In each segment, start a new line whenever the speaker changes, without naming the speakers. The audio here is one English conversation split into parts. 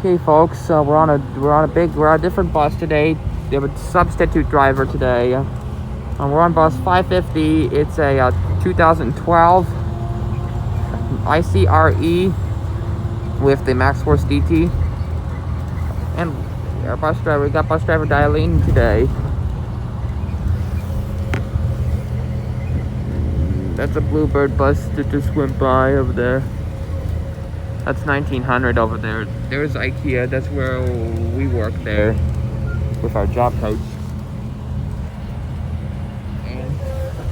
Okay, folks, we're on a different bus today. We have a substitute driver today. We're on bus 550. It's a 2012 ICRE with the Max Force DT. And our bus driver, we got bus driver Dialine today. That's a Bluebird bus that just went by over there. That's 1900 over there. There's IKEA. That's where we work there with our job coach. And there's the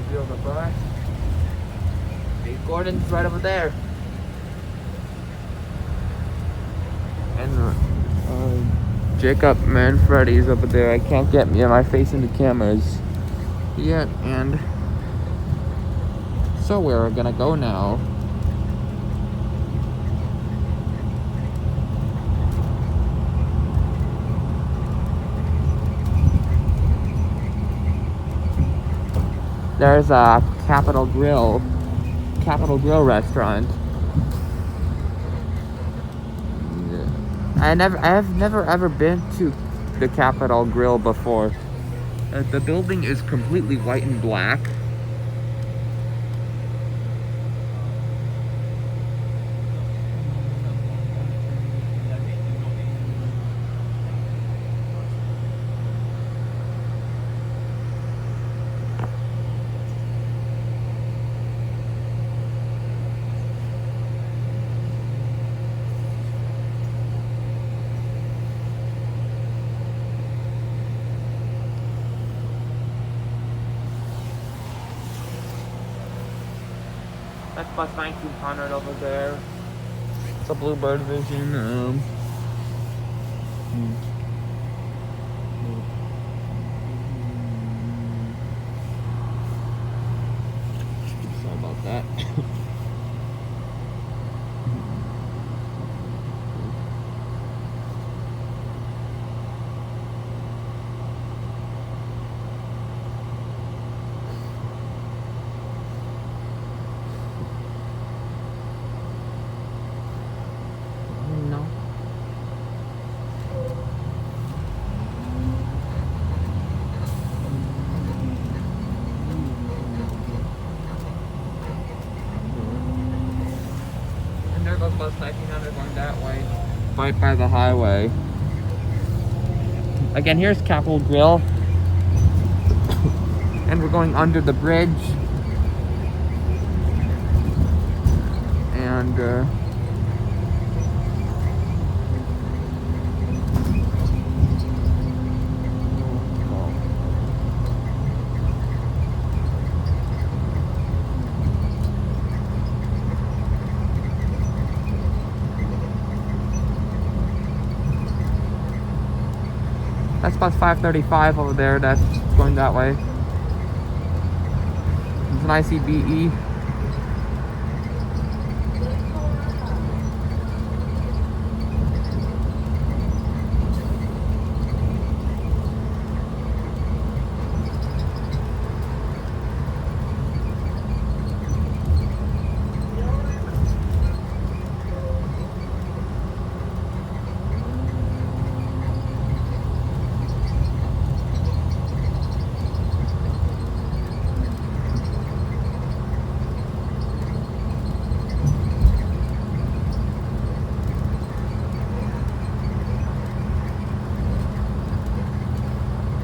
view of the bus. Dave Gordon's right over there. And Jacob Manfredi's over there. I can't get my face in the cameras yet. And so we're gonna go now. There's a Capital Grill restaurant. I have never ever been to the Capital Grill before. The building is completely white and black. That's bus 1900 over there. It's a Bluebird Vision. Sorry about that. Bus 1900 going that way, right by the highway. Again, here's Capital Grill, and we're going under the bridge. And that's bus 535 over there. That's going that way. It's an ICBE.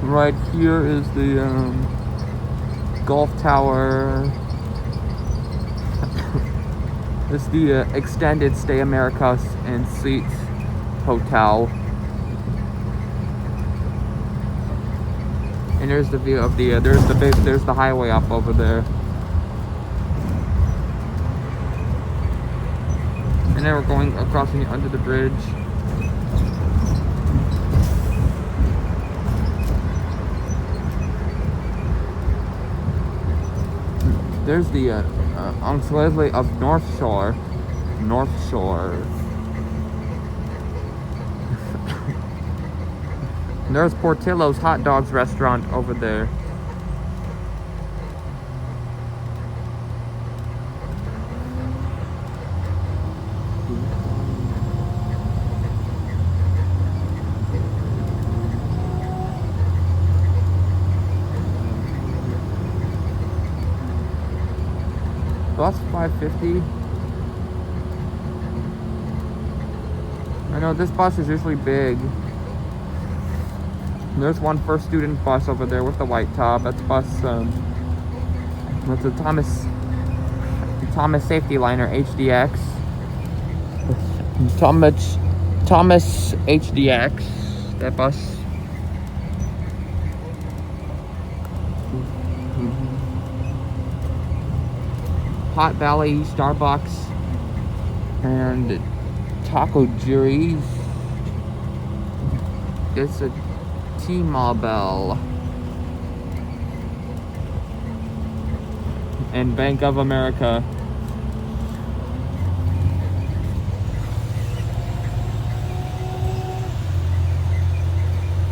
Right here is the Gulf Tower. It's the Extended Stay Americas and Suites Hotel. And there's the view of the there's the highway up over there. And then we're going across under the bridge. There's the Uncle Leslie of North Shore. There's Portillo's Hot Dogs restaurant over there. $25.50. I know this bus is usually big. There's one first student bus over there with the white top. That's bus, that's a Thomas Safety Liner HDX. Thomas HDX. That bus. Hot Valley, Starbucks, and Taco Jury's. It's a T-Mobile and Bank of America.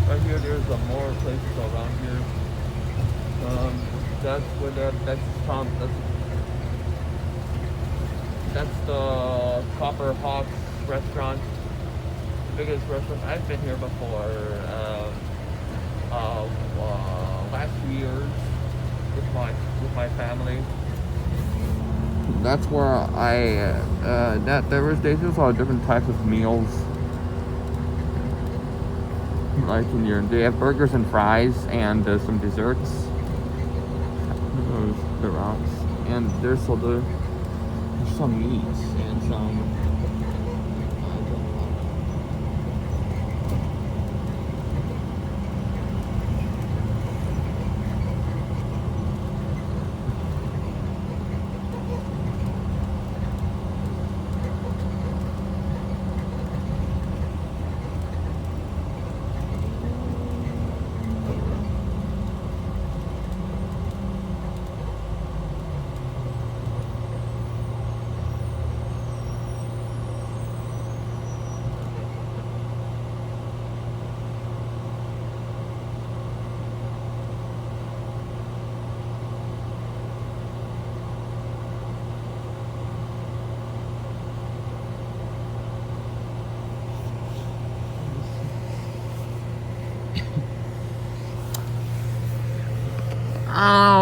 Right here, there's more places around here. That's where that's the Copper Hawks restaurant, the biggest restaurant. I've been here before. Last 2 years with my family. That's where there's a lot of different types of meals. Like in here, they have burgers and fries and some desserts. The rocks, and there's some meats and some.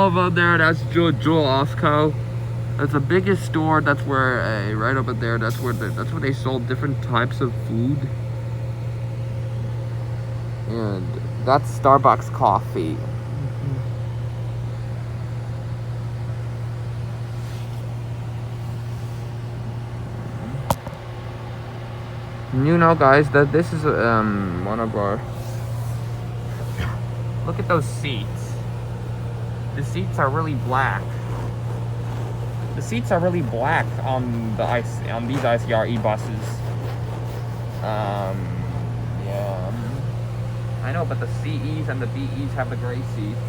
Over there, that's Jewel Osco. That's the biggest store. That's where right over there. That's where they sold different types of food. And that's Starbucks coffee. You know, guys, that this is one of our. Look at those seats. The seats are really black. The seats are really black on these ICRE buses. Yeah. I know, but the CEs and the BEs have the gray seats.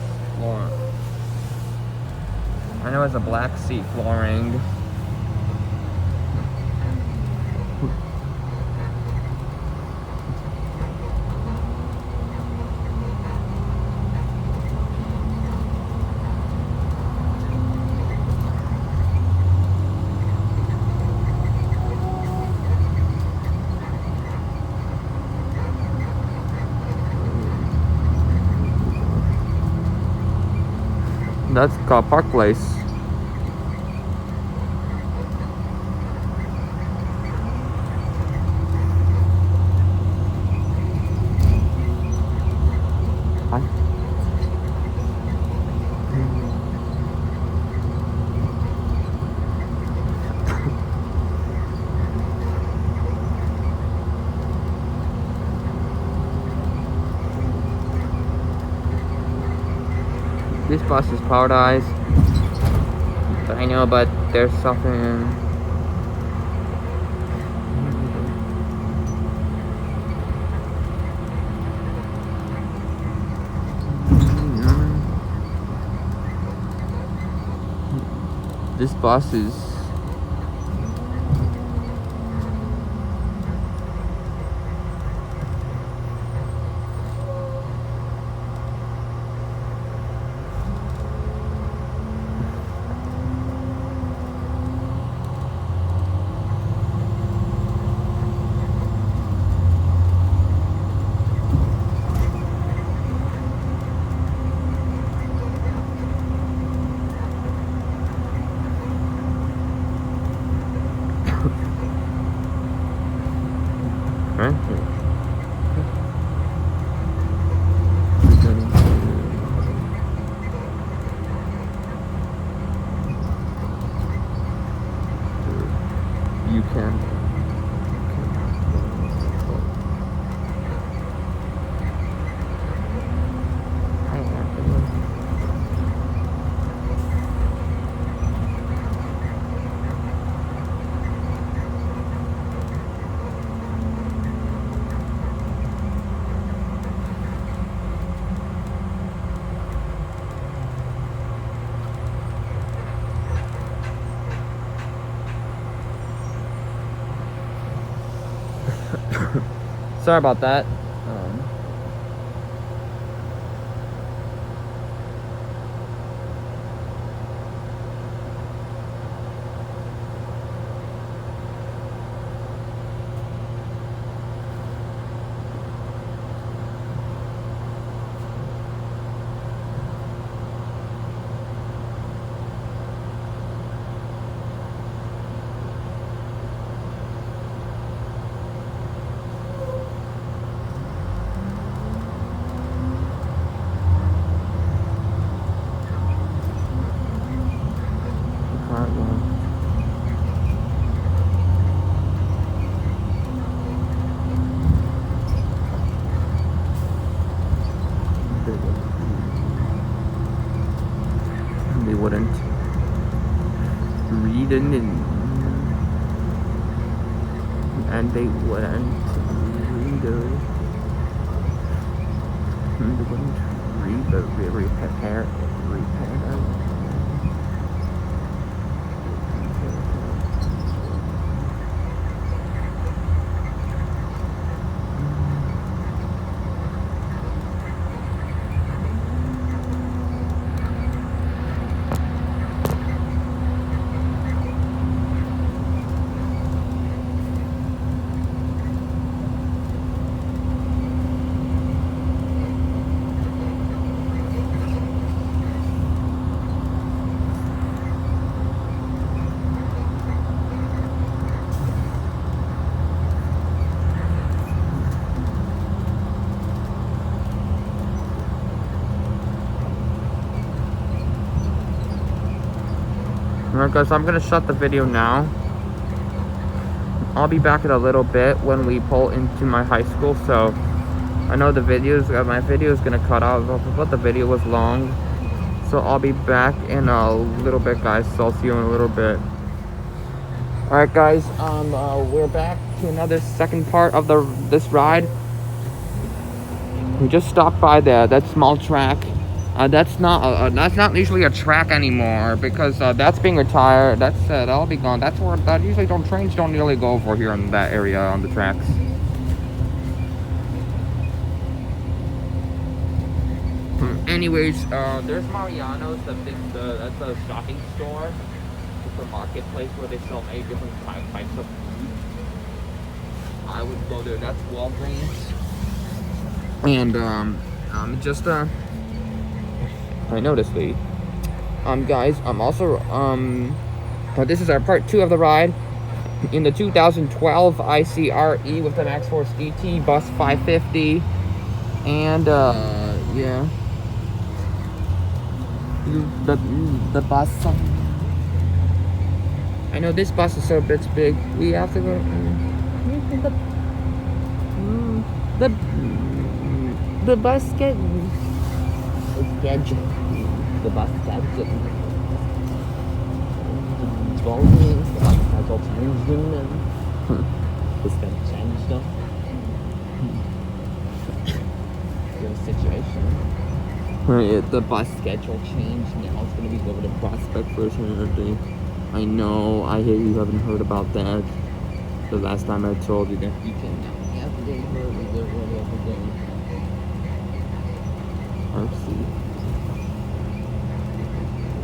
I know it's a black seat flooring. That's called Park Place. This bus is powderized. I know, but there's something. This bus is. You can. Sorry about that. They wouldn't read it, and they wouldn't read it. They wouldn't read the repair. Alright guys, I'm gonna shut the video now. I'll be back in a little bit when we pull into my high school, so I know my video is gonna cut out, but the video was long. So I'll be back in a little bit guys, so I'll see you in a little bit. Alright guys, we're back to another second part of this ride. We just stopped by that small track. That's not usually a track anymore because that's being retired. That'll be gone. That's where trains don't really go over here in that area on the tracks. Anyways, there's Mariano's, that's a shopping store. It's a marketplace where they sell 8 different types of food. I would go there. That's Walgreens. And I noticed guys, I'm also this is our part 2 of the ride in the 2012 ICRE with the Max Force DT bus 550, and yeah, the bus. I know this bus is so big. We have to go. The bus schedule. The bus schedule. The bus schedule changed. It's gonna change though. Your situation. The bus schedule changed. Now it's gonna be over the Prospect version of the. I know. I hear you haven't heard about that. The last time I told you that you can now have the day let's see.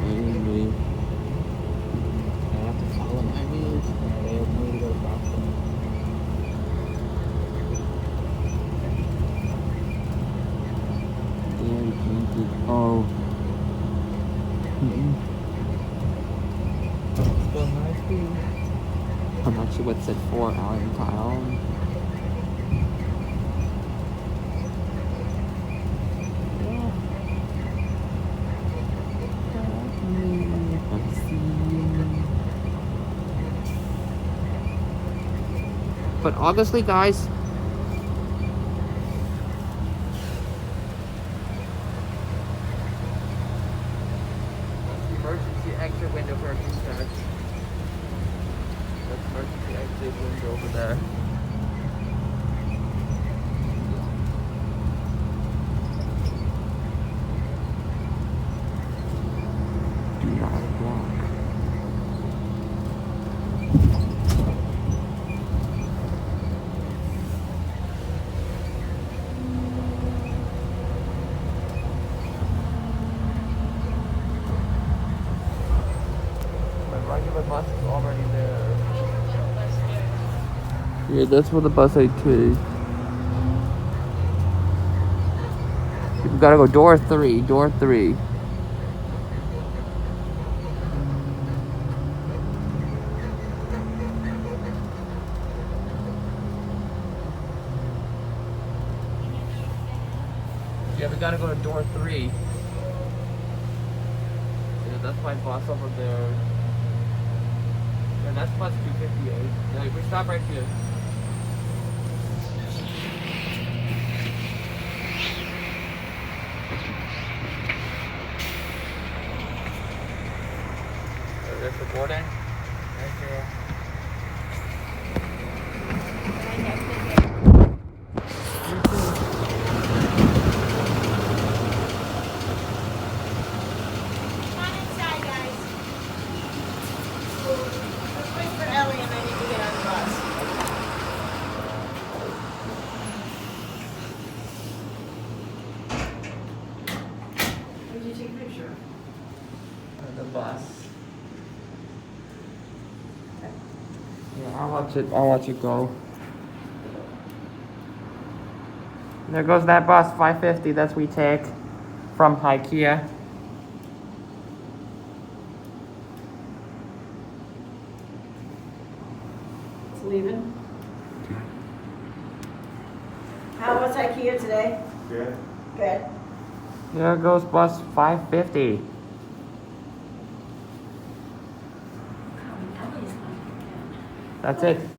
Maybe I have to follow my rules. They have me to go to Boston. Yeah, you can't do. Oh. Still high speed. I'm not sure what's it for, Alan Kyle. But honestly, guys, emergency exit window for dispatch. That's emergency exit window over there. Do not block. My regular bus is already there. Yeah, that's where the bus I take. You gotta go door 3, door 3. Yeah, we gotta go to door 3. Yeah, that's my bus over there. Yeah, that's bus 258. Yeah, we stop right here. There's the boarding. Thank you. The bus. Yeah, I'll let you go. There goes that bus, 550, that's we take from IKEA.
It's leaving. How was IKEA today?
Good.
Good.
There goes bus 550. That's it.